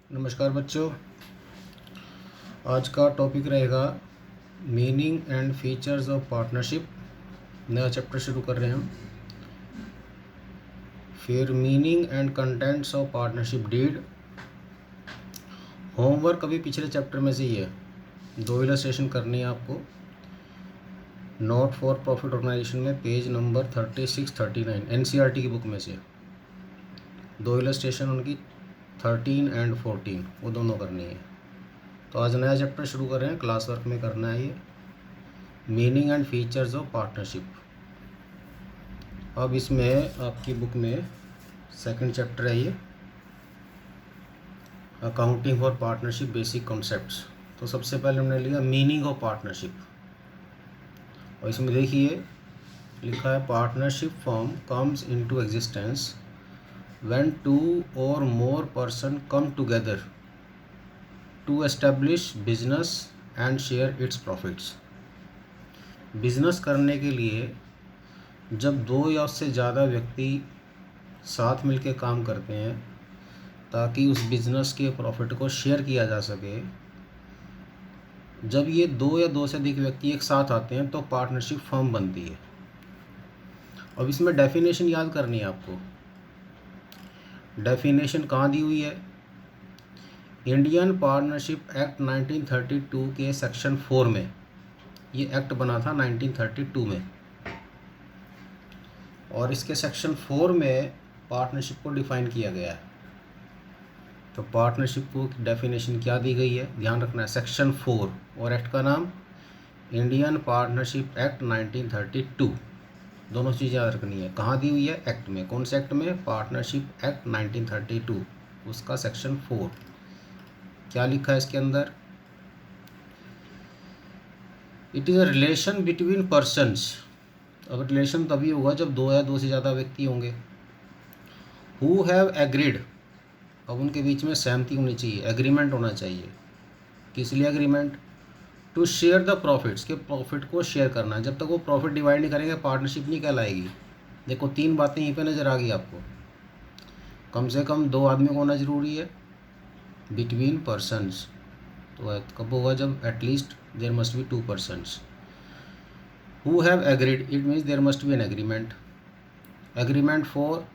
नमस्कार बच्चों, आज का टॉपिक रहेगा meaning and features of partnership. नया चैप्टर शुरू कर रहे हैं हम। फिर meaning and contents of partnership deed. Homework अभी पिछले चैप्टर में से ही है, 2 इलस्ट्रेशन करनी है आपको। नॉट फॉर प्रॉफिट ऑर्गेनाइजेशन में पेज नंबर 36-39 एनसीईआरटी की बुक में से 2 इलस्ट्रेशन उनकी 13 एंड 14 वो दोनों करनी है। तो आज नया चैप्टर शुरू कर रहे हैं, क्लास वर्क में करना है ये, meaning and features of partnership. अब इसमें आपकी बुक में सेकंड चैप्टर है ये, accounting for partnership basic concepts. तो सबसे पहले हमने लिया मीनिंग ऑफ पार्टनरशिप, और इसमें देखिए लिखा है partnership form comes into existence when 2 or more person come together to establish business and share its profits। Business करने के लिए जब 2 या उससे ज़्यादा व्यक्ति साथ मिलकर काम करते हैं ताकि उस बिज़नेस के प्रॉफिट को शेयर किया जा सके, जब ये 2 या 2 से अधिक व्यक्ति एक साथ आते हैं तो पार्टनरशिप फर्म बनती है। अब इसमें डेफिनेशन याद करनी है आपको। डेफिनेशन कहाँ दी हुई है? इंडियन पार्टनरशिप एक्ट 1932 के सेक्शन 4 में। ये एक्ट बना था 1932 में, और इसके सेक्शन 4 में पार्टनरशिप को डिफाइन किया गया है। तो पार्टनरशिप को डेफिनेशन क्या दी गई है ध्यान रखना है, सेक्शन 4, और एक्ट का नाम इंडियन पार्टनरशिप एक्ट 1932। दोनों चीज़ें याद रखनी है। कहाँ दी हुई है? एक्ट में। कौन से एक्ट में? पार्टनरशिप एक्ट 1932, उसका सेक्शन 4। क्या लिखा है इसके अंदर? It is a relation between persons. अब रिलेशन तभी होगा जब 2 या 2 से ज़्यादा व्यक्ति होंगे। हु हैव एग्रीड, अब उनके बीच में सहमति होनी चाहिए, एग्रीमेंट होना चाहिए। किस लिए agreement? To share the profits, के प्रॉफिट को शेयर करना। जब तक वो प्रॉफिट डिवाइड नहीं करेंगे पार्टनरशिप नहीं कहलाएगी। देखो 3 बातें यहीं पे नज़र आ गई आपको। कम से कम 2 आदमी को होना ज़रूरी है, बिटवीन पर्सन्स। तो कब होगा? जब at least there must be 2 persons who have agreed, it means there must be an agreement. Agreement for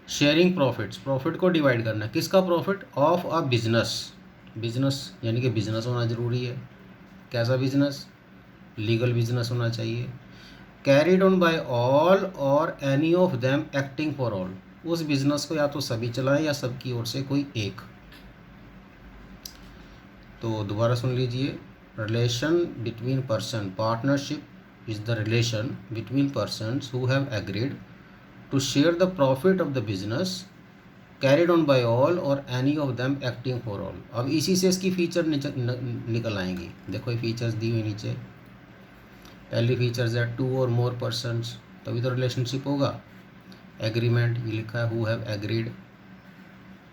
sharing profits, profit को डिवाइड करना। किसका profit? Of a business. Business यानी कि बिजनेस होना ज़रूरी है। कैसा बिजनेस? लीगल बिजनेस होना चाहिए। Carried on by all or any of them acting for all, उस बिजनेस को या तो सभी चलाएं या सबकी ओर से कोई एक। तो दोबारा सुन लीजिए, relation between person, partnership is the relation between persons who have agreed to share the profit of the business carried on by all or any of them acting for all. अब इसी से इसकी फीचर निकल आएंगी। देखो ये features दी हुई नीचे। पहली फीचर्स है 2 or more persons, तभी तो रिलेशनशिप होगा। एग्रीमेंट, ये लिखा है हु हैव एग्रीड।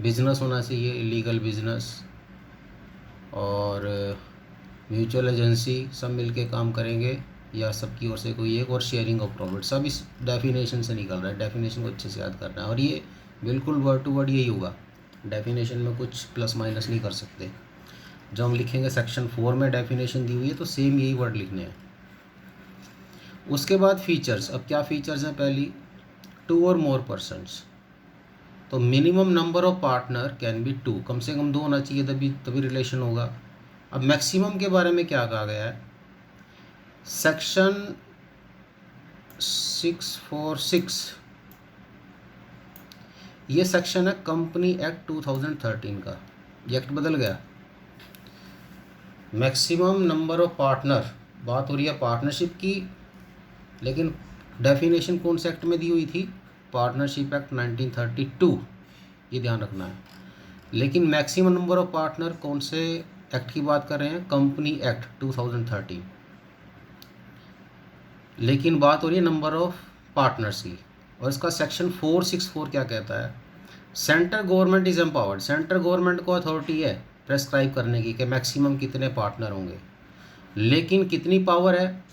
बिजनेस होना चाहिए, लीगल बिजनेस, और म्यूचुअल एजेंसी, सब मिलके काम करेंगे या सबकी ओर से कोई एक, और शेयरिंग ऑफ प्रॉफिट। सब इस डेफिनेशन से निकल रहा है। डेफिनेशन को अच्छे से याद करना है, और ये बिल्कुल वर्ड टू वर्ड यही होगा। डेफिनेशन में कुछ प्लस माइनस नहीं कर सकते। जब हम लिखेंगे सेक्शन 4 में डेफिनेशन दी हुई है तो सेम यही वर्ड लिखने हैं। उसके बाद फीचर्स। अब क्या फीचर्स हैं? पहली 2 or more persons, तो minimum number of partner can be 2, कम से कम 2 होना चाहिए, तभी रिलेशन होगा। अब मैक्सिमम के बारे में क्या कहा गया है? सेक्शन 646, ये सेक्शन है कंपनी एक्ट 2013 का। ये एक्ट बदल गया। मैक्सिमम नंबर ऑफ पार्टनर, बात हो रही है पार्टनरशिप की, लेकिन डेफिनेशन कौन से एक्ट में दी हुई थी? पार्टनरशिप एक्ट 1932, ये ध्यान रखना है। लेकिन मैक्सिमम नंबर ऑफ पार्टनर कौन से एक्ट की बात कर रहे हैं? Company act 2013। लेकिन बात हो रही है नंबर ऑफ पार्टनर्स की, और इसका सेक्शन 464 क्या कहता है? Central government is empowered, central government को अथॉरिटी है प्रेस्क्राइब करने की कि मैक्सिमम कितने पार्टनर होंगे। लेकिन कितनी पावर है?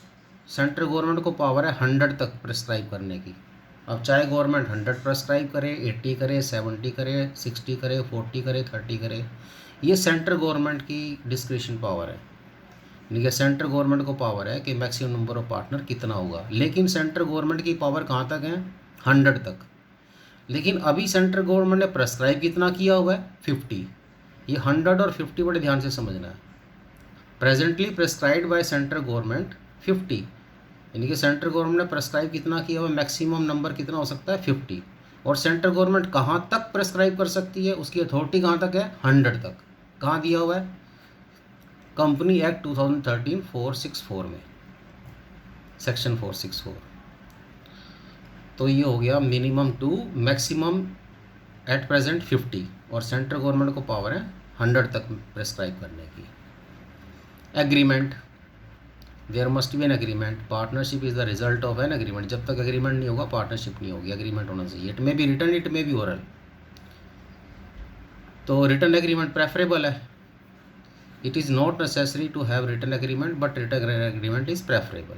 सेंट्रल गवर्नमेंट को पावर है 100 तक प्रेस्क्राइब करने की। अब चाहे गवर्नमेंट 100 प्रेस्क्राइब करे, 80 करे, 70 करे, 60 करे, 40 करे, 30 करे, ये सेंट्रल गवर्नमेंट की डिस्क्रिशन पावर है। यानी कि सेंट्रल गवर्नमेंट को पावर है कि मैक्सिमम नंबर ऑफ पार्टनर कितना होगा, लेकिन सेंट्रल गवर्नमेंट की पावर कहाँ तक है? 100 तक। लेकिन अभी सेंट्रल गवर्नमेंट ने प्रेस्क्राइब कितना किया हुआ है? 50। ये 100 और 50 बड़े ध्यान से समझना है। Presently prescribed by central government 50, यानी कि सेंट्रल गवर्नमेंट ने प्रेस्क्राइब कितना किया हुआ है? मैक्सिमम नंबर कितना हो सकता है? 50। और सेंट्रल गवर्नमेंट कहाँ तक प्रेस्क्राइब कर सकती है? उसकी अथॉरिटी कहाँ तक है? 100 तक। कहाँ दिया हुआ है? कंपनी एक्ट 2013 464 में, सेक्शन 464। तो ये हो गया minimum to maximum at present 50, और सेंट्रल गवर्नमेंट को पावर है 100 तक प्रेस्क्राइब करने की। Agreement, there must be an agreement. Partnership is the result of an agreement. जब तक एग्रीमेंट नहीं होगा पार्टनरशिप नहीं होगी, एग्रीमेंट होना चाहिए। It may be written, it may be oral. तो रिटन एग्रीमेंट प्रेफरेबल है। It is not necessary to have written agreement, but written agreement is preferable,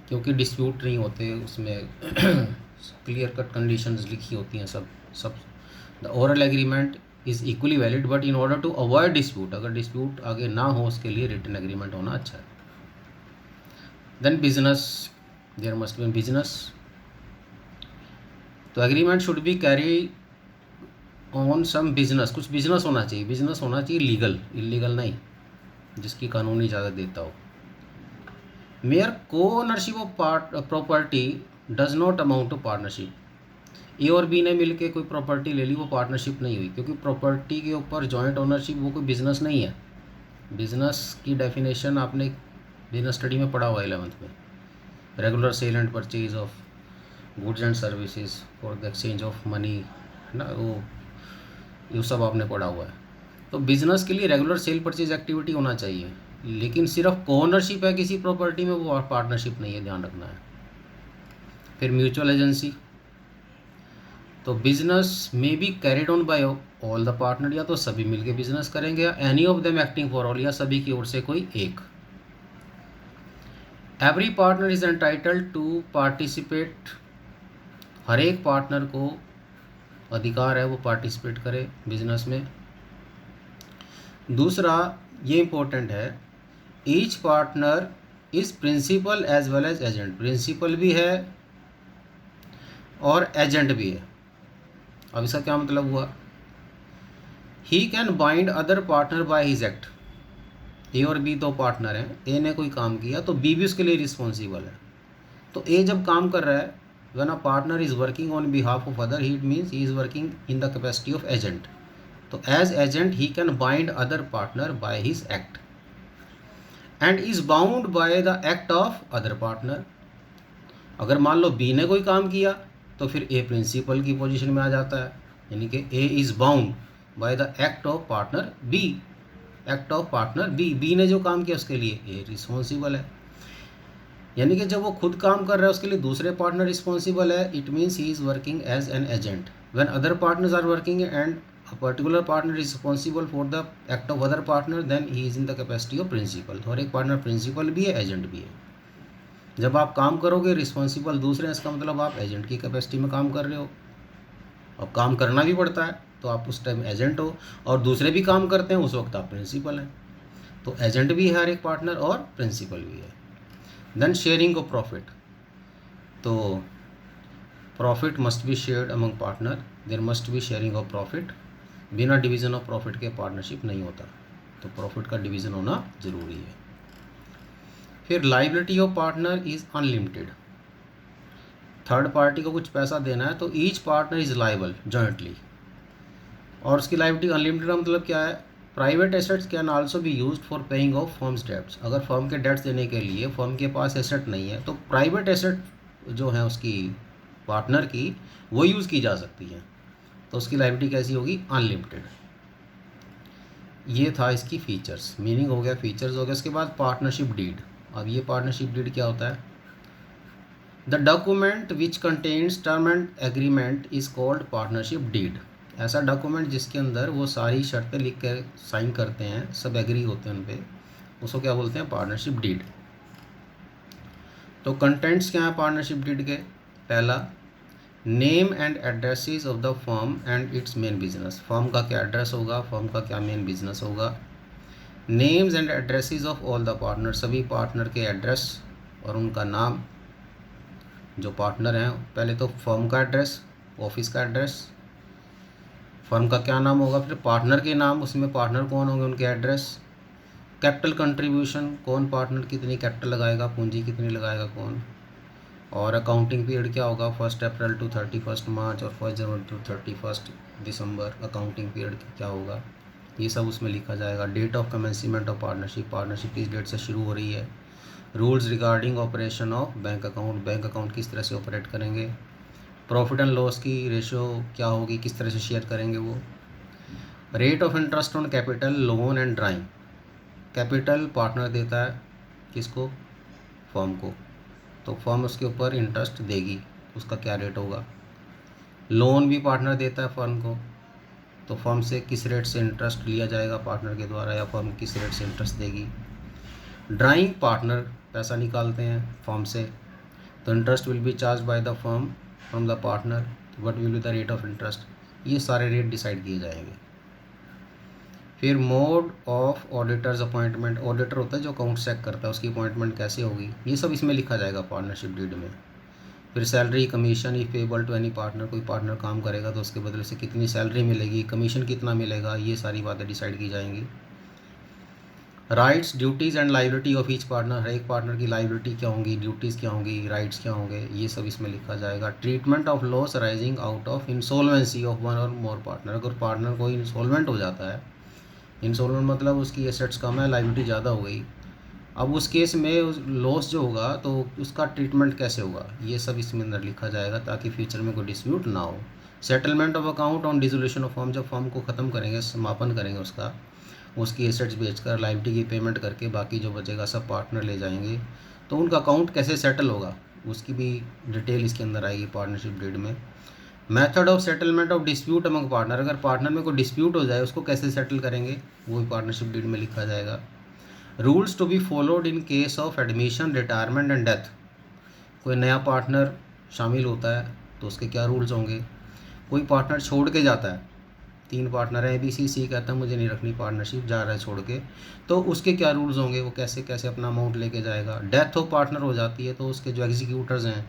क्योंकि डिस्प्यूट नहीं होते उसमें। क्लियर कट कंडीशंस लिखी होती हैं सब। The oral agreement is equally valid, but in order to avoid dispute, अगर डिस्प्यूट आगे ना हो उसके लिए रिटन एग्रीमेंट होना अच्छा है। Then business, there must be business. तो agreement should be carry on some business, कुछ बिजनेस होना चाहिए। बिजनेस होना चाहिए लीगल, इलीगल नहीं, जिसकी कानूनी इजाज़त देता हो। मेयर को ownership of property does not amount to partnership. A और बी ने मिलके कोई प्रॉपर्टी ले ली, वो पार्टनरशिप नहीं हुई, क्योंकि प्रॉपर्टी के ऊपर जॉइंट ओनरशिप वो कोई बिजनेस नहीं है। बिजनेस की डेफिनेशन आपने बिजनेस स्टडी में पढ़ा हुआ है 11th में। Regular sale and purchase of goods and services for the exchange of money, है ना, वो ये सब आपने पढ़ा हुआ है। तो बिजनेस के लिए रेगुलर सेल परचेज एक्टिविटी होना चाहिए, लेकिन सिर्फ कोनरशिप है किसी प्रॉपर्टी में, वो पार्टनरशिप नहीं है, ध्यान रखना है। फिर म्यूचुअल एजेंसी, तो बिजनेस में be carried on by all the partner, या तो सभी मिलके बिजनेस करेंगे, या any of them acting for all, या सभी की ओर से कोई एक। Every partner is entitled to participate, हर एक पार्टनर को अधिकार है वो पार्टिसिपेट करे बिजनेस में। दूसरा ये इंपॉर्टेंट है, each partner is principal as well as agent. Principal भी है और एजेंट भी है। अब इसका क्या मतलब हुआ? He can bind other partner by his act. A और बी दो पार्टनर हैं, ए ने कोई काम किया तो बी भी उसके लिए रिस्पॉन्सिबल है। तो ए जब काम कर रहा है, when a partner is working on behalf of other, he means he is working in the capacity of agent. तो as agent he can bind other partner by his act and is bound by the act of other partner. अगर मान लो B ने कोई काम किया तो फिर ए principal की पोजीशन में आ जाता है, यानी कि A is bound by the act of partner B. Act of partner B ने जो काम किया उसके लिए ए रिस्पॉन्सिबल है। यानी कि जब वो खुद काम कर रहा है उसके लिए दूसरे पार्टनर रिस्पॉन्सिबल है। It means he is working as an agent. When other partners are working and a particular partner is responsible for the act of other partner, then he is in the capacity of principal। तो हर एक partner principal भी है, agent भी है। जब आप काम करोगे रिस्पॉन्सिबल दूसरे हैं, इसका मतलब आप एजेंट की कैपेसिटी में काम कर रहे हो। अब काम करना भी पड़ता है तो आप उस टाइम एजेंट हो, और दूसरे भी काम करते हैं उस वक्त आप प्रिंसिपल हैं। तो एजेंट भी है हर एक पार्टनर और प्रिंसिपल भी है। देन शेयरिंग ऑफ प्रॉफिट, तो profit must be shared among partner, there must be sharing of profit. बिना डिवीज़न ऑफ प्रॉफिट के पार्टनरशिप नहीं होता, तो प्रॉफिट का डिवीज़न होना ज़रूरी है। फिर liability of partner is unlimited. Third party को कुछ पैसा देना है तो each partner is liable jointly, और उसकी लाइबिलिटी अनलिमिटेड का मतलब क्या है? Private assets can also be used for paying off firm's debts. अगर फर्म के डेट्स देने के लिए फर्म के पास एसेट नहीं है तो प्राइवेट एसेट जो है उसकी पार्टनर की वो यूज़ की जा सकती है, तो उसकी लाइबिलिटी कैसी होगी? अनलिमिटेड। ये था इसकी फीचर्स, मीनिंग हो गया, फीचर्स हो गया। उसके बाद पार्टनरशिप डीड। अब ये पार्टनरशिप डीड क्या होता है? The document which contains term and agreement is called partnership deed. ऐसा डॉक्यूमेंट जिसके अंदर वो सारी शर्तें लिख कर साइन करते हैं, सब एग्री होते हैं उन पर, उसको क्या बोलते हैं? Partnership deed. तो कंटेंट्स क्या है पार्टनरशिप डीड के? पहला, name and addresses of the firm and it's main business, firm का क्या एड्रेस होगा, फर्म का क्या मेन बिजनेस होगा। Names and addresses of all the partner, सभी पार्टनर के एड्रेस और उनका नाम, जो पार्टनर हैं। पहले तो फर्म का एड्रेस, ऑफिस का एड्रेस, फर्म का क्या नाम होगा, फिर पार्टनर के नाम, उसमें पार्टनर कौन होंगे, उनके एड्रेस। कैपिटल कंट्रीब्यूशन, कौन पार्टनर कितनी कैपिटल लगाएगा, पूंजी कितनी लगाएगा कौन। और अकाउंटिंग पीरियड क्या होगा, 1 अप्रैल टू 31 मार्च और 1 जनवरी टू 31 दिसंबर, अकाउंटिंग पीरियड क्या होगा, ये सब उसमें लिखा जाएगा। Date of commencement of partnership, partnership किस डेट से शुरू हो रही है। Rules regarding operation of bank account, bank account किस तरह से ऑपरेट करेंगे। प्रॉफिट एंड लॉस की रेशियो क्या होगी, किस तरह से शेयर करेंगे वो। Rate of interest on capital, loan and drawing, capital partner देता है किसको, फर्म को, तो फर्म उसके ऊपर इंटरेस्ट देगी, उसका क्या रेट होगा। लोन भी पार्टनर देता है फर्म को, तो फर्म से किस रेट से इंटरेस्ट लिया जाएगा पार्टनर के द्वारा, या फर्म किस रेट से इंटरेस्ट देगी। ड्राइंग, पार्टनर पैसा निकालते हैं फर्म से, तो interest will be charge by the firm from the partner, what will be the rate of interest, ये सारे रेट डिसाइड किए जाएंगे। फिर mode of auditors appointment, auditor होता है जो अकाउंट चेक करता है, उसकी अपॉइंटमेंट कैसे होगी, ये सब इसमें लिखा जाएगा पार्टनरशिप डीड में। फिर salary, commission if payable to any partner, कोई पार्टनर काम करेगा तो उसके बदले से कितनी सैलरी मिलेगी, कमीशन कितना मिलेगा, ये सारी बातें डिसाइड की जाएंगी। Rights, duties and liability of each partner, हर एक पार्टनर की लाइबिलिटी क्या होंगी, ड्यूटीज़ क्या होंगी, राइट्स क्या होंगे, ये सब इसमें लिखा जाएगा। Treatment of loss rising out of insolvency of one और मोर पार्टनर, अगर पार्टनर कोई इंसॉल्वेंट हो जाता है, इंसॉल्वेंट मतलब उसकी एसेट्स कम है, लाइबिलिटी ज़्यादा हो गई, अब उस केस में लॉस जो होगा तो उसका ट्रीटमेंट कैसे होगा, ये सब इसमें अंदर लिखा जाएगा ताकि फ्यूचर में कोई डिस्प्यूट ना हो। Settlement of account on dissolution of firm, जब फर्म को ख़त्म करेंगे, समापन करेंगे उसका, उसकी एसेट्स बेचकर लाइबिलिटी की पेमेंट करके बाकी जो बचेगा सब पार्टनर ले जाएंगे, तो उनका अकाउंट कैसे सेटल होगा उसकी भी डिटेल इसके अंदर आएगी पार्टनरशिप डीड में। Method of settlement of dispute among partner, अगर पार्टनर में कोई डिस्प्यूट हो जाए उसको कैसे सेटल करेंगे, वो भी पार्टनरशिप डीड में लिखा जाएगा। Rules to be followed in case of admission, retirement and death, कोई नया पार्टनर शामिल होता है तो उसके क्या रूल्स होंगे। कोई पार्टनर छोड़ के जाता है, 3 पार्टनर है, ABC कहता है मुझे नहीं रखनी पार्टनरशिप, जा रहा है छोड़ के, तो उसके क्या रूल्स होंगे, वो कैसे कैसे अपना अमाउंट लेके जाएगा। डेथ ऑफ पार्टनर हो जाती है तो उसके जो एग्जीक्यूटर्स हैं,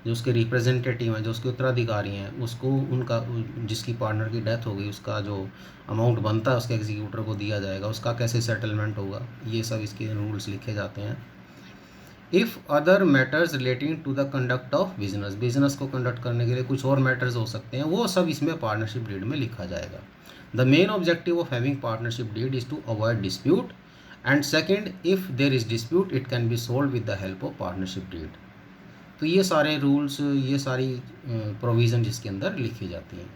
जो उसके रिप्रेजेंटेटिव हैं, जो उसके उत्तराधिकारी हैं, उसको उनका जिसकी पार्टनर की डेथ हो गई उसका जो अमाउंट बनता है उसके एग्जीक्यूटर को दिया जाएगा, उसका कैसे सेटलमेंट होगा, ये सब इसके रूल्स लिखे जाते हैं। If other matters relating to the conduct of business, business को कंडक्ट करने के लिए कुछ और मैटर्स हो सकते हैं, वो सब इसमें पार्टनरशिप डीड में लिखा जाएगा। The main objective of having partnership deed is to avoid dispute, and second, if there is dispute it can be solve with the help of partnership deed. तो ये सारे रूल्स, ये सारी प्रोविज़न जिसके अंदर लिखी जाती हैं।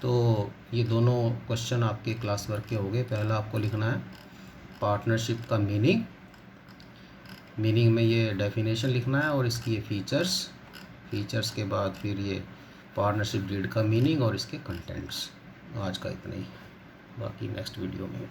तो ये दोनों क्वेश्चन आपके क्लास वर्क के हो गए। पहला आपको लिखना है पार्टनरशिप का मीनिंग, मीनिंग में ये डेफिनेशन लिखना है और इसकी ये फीचर्स, फीचर्स के बाद फिर ये पार्टनरशिप डीड का मीनिंग और इसके कंटेंट्स। आज का इतना ही, बाकी नेक्स्ट वीडियो में।